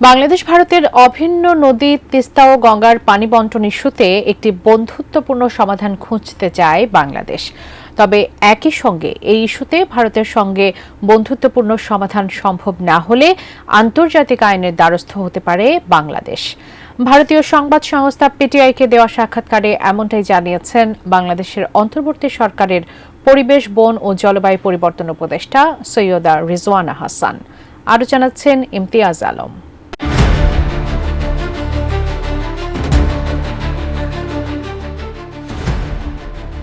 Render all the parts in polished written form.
বাংলাদেশ ভারতের অভিন্ন নদী তিস্তা ও গঙ্গার পানি বণ্টন ইস্যুতে একটি বন্ধুত্বপূর্ণ সমাধান খুঁজতে চায় বাংলাদেশ। তবে একই সঙ্গে এই ইস্যুতে ভারতের সঙ্গে বন্ধুত্বপূর্ণ সমাধান সম্ভব না হলে আন্তর্জাতিক আইনের দ্বারস্থ হতে পারে বাংলাদেশ। ভারতীয় সংবাদ সংস্থা পিটিআইকে দেওয়া সাক্ষাৎকারে এমনটাই জানিয়েছেন বাংলাদেশের অন্তর্বর্তী সরকারের পরিবেশ, বন ও জলবায়ু পরিবর্তন উপদেষ্টা সৈয়দা রিজওয়ানা হাসান। আরও জানাচ্ছেন ইমতিয়াজ আলম।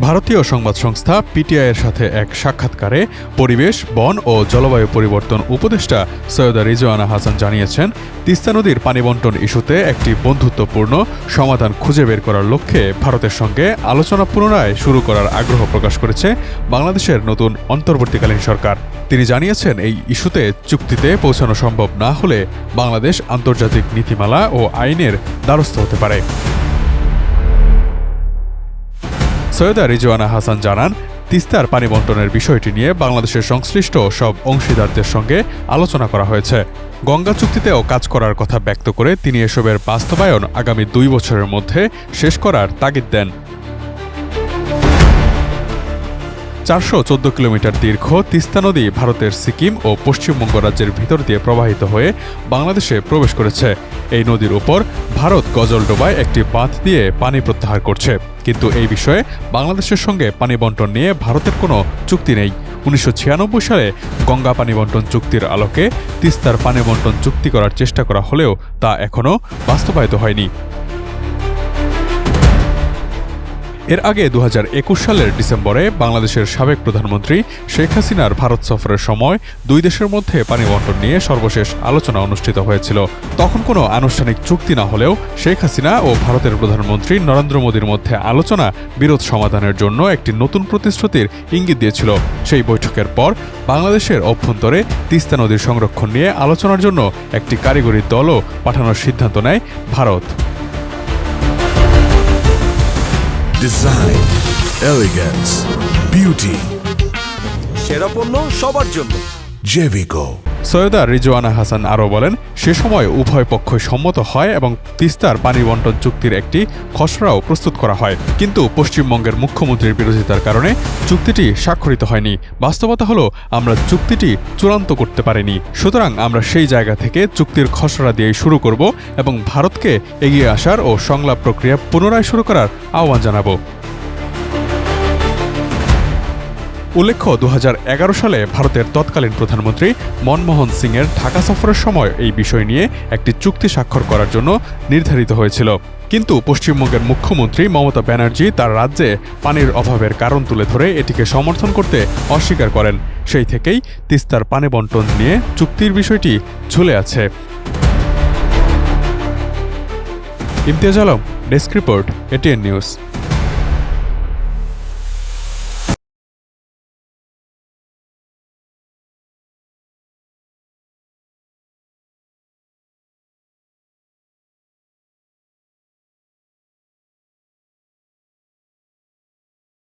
ভারতীয় সংবাদ সংস্থা পিটিআইয়ের সাথে এক সাক্ষাৎকারে পরিবেশ, বন ও জলবায়ু পরিবর্তন উপদেষ্টা সৈয়দা রিজওয়ানা হাসান জানিয়েছেন, তিস্তা নদীর পানি বণ্টন ইস্যুতে একটি বন্ধুত্বপূর্ণ সমাধান খুঁজে বের করার লক্ষ্যে ভারতের সঙ্গে আলোচনা পুনরায় শুরু করার আগ্রহ প্রকাশ করেছে বাংলাদেশের নতুন অন্তর্বর্তীকালীন সরকার। তিনি জানিয়েছেন, এই ইস্যুতে চুক্তিতে পৌঁছানো সম্ভব না হলে বাংলাদেশ আন্তর্জাতিক নীতিমালা ও আইনের দ্বারস্থ হতে পারে। সৈয়দা রিজওয়ানা হাসান জানান, তিস্তার পানি বণ্টনের বিষয়টি নিয়ে বাংলাদেশের সংশ্লিষ্ট সব অংশীদারদের সঙ্গে আলোচনা করা হয়েছে। গঙ্গা চুক্তিতেও কাজ করার কথা ব্যক্ত করে তিনি এসবের বাস্তবায়ন আগামী 2 বছরের মধ্যে শেষ করার তাগিদ দেন। 414 কিলোমিটার দীর্ঘ তিস্তা নদী ভারতের সিকিম ও পশ্চিমবঙ্গ রাজ্যের ভিতর দিয়ে প্রবাহিত হয়ে বাংলাদেশে প্রবেশ করেছে। এই নদীর উপর ভারত গজলডোবায় একটি বাঁধ দিয়ে পানি প্রত্যাহার করছে, কিন্তু এই বিষয়ে বাংলাদেশের সঙ্গে পানি বণ্টন নিয়ে ভারতের কোনো চুক্তি নেই। 1996 সালে গঙ্গা পানি বণ্টন চুক্তির আলোকে তিস্তার পানি বণ্টন চুক্তি করার চেষ্টা করা হলেও তা এখনও বাস্তবায়িত হয়নি। এর আগে 2021 সালের ডিসেম্বরে বাংলাদেশের সাবেক প্রধানমন্ত্রী শেখ হাসিনার ভারত সফরের সময় 2 দেশের মধ্যে পানি বণ্টন নিয়ে সর্বশেষ আলোচনা অনুষ্ঠিত হয়েছিল। তখন কোনো আনুষ্ঠানিক চুক্তি না হলেও শেখ হাসিনা ও ভারতের প্রধানমন্ত্রী নরেন্দ্র মোদীর মধ্যে আলোচনা বিরোধ সমাধানের জন্য একটি নতুন প্রতিশ্রুতির ইঙ্গিত দিয়েছিল। সেই বৈঠকের পর বাংলাদেশের অভ্যন্তরে তিস্তা নদীর সংরক্ষণ নিয়ে আলোচনার জন্য একটি কারিগরি দলও পাঠানোর সিদ্ধান্ত নেয় ভারত। ডিজাইন, এলিগেন্স, বিউটি, সেরা পণ্য সবার জন্য জেভিকো। সৈয়দা রিজওয়ানা হাসান আরও বলেন, সে সময় উভয় পক্ষই সম্মত হয় এবং তিস্তার পানি বণ্টন চুক্তির একটি খসড়াও প্রস্তুত করা হয়, কিন্তু পশ্চিমবঙ্গের মুখ্যমন্ত্রীর বিরোধিতার কারণে চুক্তিটি স্বাক্ষরিত হয়নি। বাস্তবতা হলো, আমরা চুক্তিটি চূড়ান্ত করতে পারিনি। সুতরাং আমরা সেই জায়গা থেকে চুক্তির খসড়া দিয়েই শুরু করব এবং ভারতকে এগিয়ে আসার ও সংলাপ প্রক্রিয়া পুনরায় শুরু করার আহ্বান জানাব। উল্লেখ্য, 2011 সালে ভারতের তৎকালীন প্রধানমন্ত্রী মনমোহন সিংয়ের ঢাকা সফরের সময় এই বিষয় নিয়ে একটি চুক্তি স্বাক্ষর করার জন্য নির্ধারিত হয়েছিল, কিন্তু পশ্চিমবঙ্গের মুখ্যমন্ত্রী মমতা ব্যানার্জি তার রাজ্যে পানির অভাবের কারণ তুলে ধরে এটিকে সমর্থন করতে অস্বীকার করেন। সেই থেকেই তিস্তার পানি বণ্টন নিয়ে চুক্তির বিষয়টি ঝুলে আছে। Imtiaz Alam, desk report, ATN news.